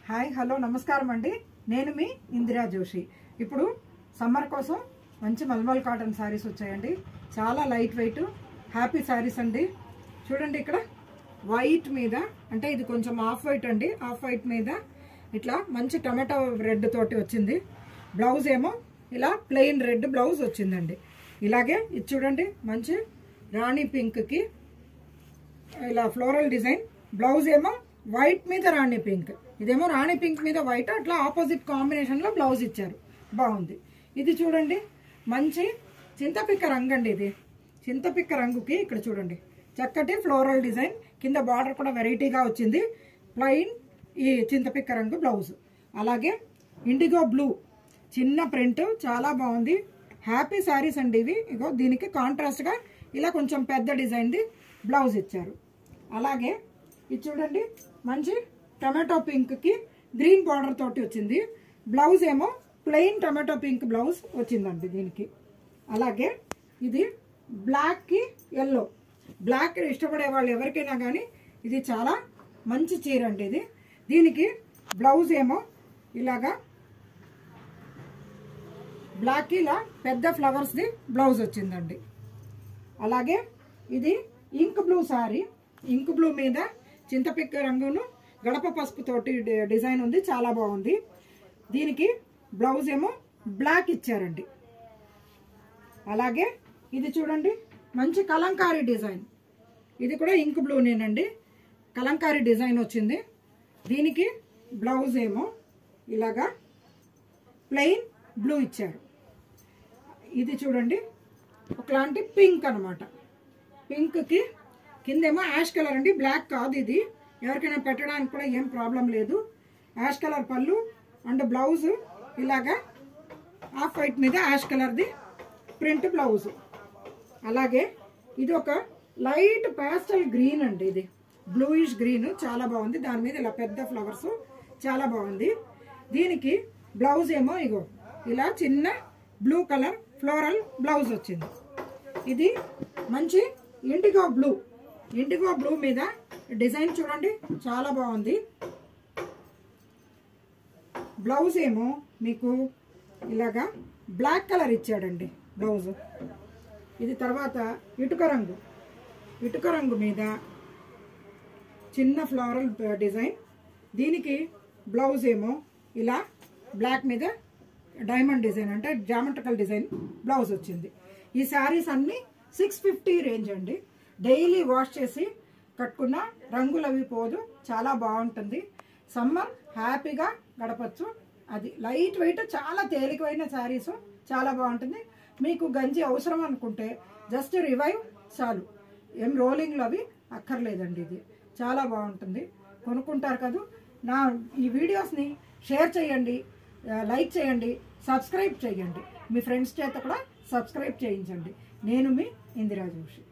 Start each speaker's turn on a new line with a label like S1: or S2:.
S1: Hi hello నమస్కారం అండి. నేను మీ ఇందిరా జోషి. ఇప్పుడు సమ్మర్ కోసం మంచి మల్మల్ కాటన్ శారీస్ వచ్చాయండి. చాలా లైట్ వెయిట్ హ్యాపీ శారీస్ అండి. చూడండి, ఇక్కడ వైట్ మీద, అంటే ఇది కొంచెం ఆఫ్ వైట్ అండి. ఆఫ్ వైట్ మీద ఇట్లా మంచి టమాటో రెడ్ తోటి వచ్చింది. బ్లౌజ్ ఏమో ఇలా ప్లెయిన్ రెడ్ బ్లౌజ్ వచ్చిందండి. ఇలాగే ఇది చూడండి, మంచి రాణి పింక్కి ఇలా ఫ్లోరల్ డిజైన్. బ్లౌజ్ ఏమో వైట్ మీద రాణి పింక్, ఇదేమో రాణి పింక్ మీద వైట్, అట్లా ఆపోజిట్ కాంబినేషన్లో బ్లౌజ్ ఇచ్చారు. బాగుంది. ఇది చూడండి, మంచి చింతపిక్క రంగు అండి. ఇది చింతపిక్క రంగుకి ఇక్కడ చూడండి చక్కటి ఫ్లోరల్ డిజైన్, కింద బార్డర్ కూడా వెరైటీగా వచ్చింది. ప్లెయిన్ ఈ చింతపిక్క రంగు బ్లౌజ్. అలాగే ఇండిగో బ్లూ చిన్న ప్రింట్, చాలా బాగుంది. హ్యాపీ శారీస్ అండి ఇవి. ఇగో దీనికి కాంట్రాస్ట్గా ఇలా కొంచెం పెద్ద డిజైన్ది బ్లౌజ్ ఇచ్చారు. అలాగే ఇది చూడండి, మంచి టమాటో పింక్కి గ్రీన్ బార్డర్ తోటి వచ్చింది. బ్లౌజ్ ఏమో ప్లెయిన్ టమాటో పింక్ బ్లౌజ్ వచ్చిందండి దీనికి. అలాగే ఇది బ్లాక్కి ఎల్లో, బ్లాక్ ఇష్టపడే వాళ్ళు ఎవరికైనా కానీ ఇది చాలా మంచి చీర అండి ఇది. దీనికి బ్లౌజ్ ఏమో ఇలాగా బ్లాక్కి ఇలా పెద్ద ఫ్లవర్స్ది బ్లౌజ్ వచ్చిందండి. అలాగే ఇది ink blue sari, ink blue మీద చింతపిక్క రంగును గడప పసుపు తోటి డిజైన్ ఉంది, చాలా బాగుంది. దీనికి బ్లౌజ్ ఏమో బ్లాక్ ఇచ్చారండి. అలాగే ఇది చూడండి, మంచి కలంకారీ డిజైన్. ఇది కూడా ఇంక్ బ్లూనేనండి, కలంకారీ డిజైన్ వచ్చింది. దీనికి బ్లౌజ్ ఏమో ఇలాగా ప్లెయిన్ బ్లూ ఇచ్చారు. ఇది చూడండి, ఒకలాంటి పింక్ అనమాట. పింక్కి కిందేమో యాష్ కలర్ అండి, బ్లాక్ కాదు ఇది. ఎవరికైనా పెట్టడానికి కూడా ఏం ప్రాబ్లం లేదు. యాష్ కలర్ పళ్ళు అండ్ బ్లౌజ్ ఇలాగా ఆఫ్ వైట్ మీద యాష్ కలర్ది ప్రింట్ బ్లౌజ్. అలాగే ఇది ఒక లైట్ పాస్టల్ గ్రీన్ అండి, ఇది బ్లూయిష్ గ్రీన్, చాలా బాగుంది. దాని మీద ఇలా పెద్ద ఫ్లవర్స్, చాలా బాగుంది. దీనికి బ్లౌజ్ ఏమో ఇగో ఇలా చిన్న బ్లూ కలర్ ఫ్లోరల్ బ్లౌజ్ వచ్చింది. ఇది మంచి ఇండిగో బ్లూ, ఇండిగో బ్లూ మీద డిజైన్ చూడండి, చాలా బాగుంది. బ్లౌజ్ ఏమో మీకు ఇలాగా బ్లాక్ కలర్ ఇచ్చాడండి బ్లౌజ్. ఇది తర్వాత ఇటుక రంగు, ఇటుక రంగు మీద చిన్న ఫ్లోరల్ డిజైన్. దీనికి బ్లౌజ్ ఏమో ఇలా బ్లాక్ మీద డైమండ్ డిజైన్, అంటే జామెట్రికల్ డిజైన్ బ్లౌజ్ వచ్చింది. ఈ శారీస్ అన్నీ 650 రేంజ్ అండి. డైలీ వాష్ చేసి కట్టుకున్న రంగులు అవి పోదు, చాలా బాగుంటుంది. సమ్మర్ హ్యాపీగా గడపచ్చు. అది లైట్ వెయిట్, చాలా తేలికైన శారీస్, చాలా బాగుంటుంది. మీకు గంజి అవసరం అనుకుంటే జస్ట్ రివైవ్ చాలు, ఏం రోలింగ్లు అవి అక్కర్లేదండి. ఇది చాలా బాగుంటుంది, కొనుక్కుంటారు కదా. నా ఈ వీడియోస్ని షేర్ చేయండి, లైక్ చేయండి, సబ్స్క్రైబ్ చేయండి. మీ ఫ్రెండ్స్ చేత కూడా సబ్స్క్రైబ్ చేయించండి. నేను మీ ఇందిరా జోషి.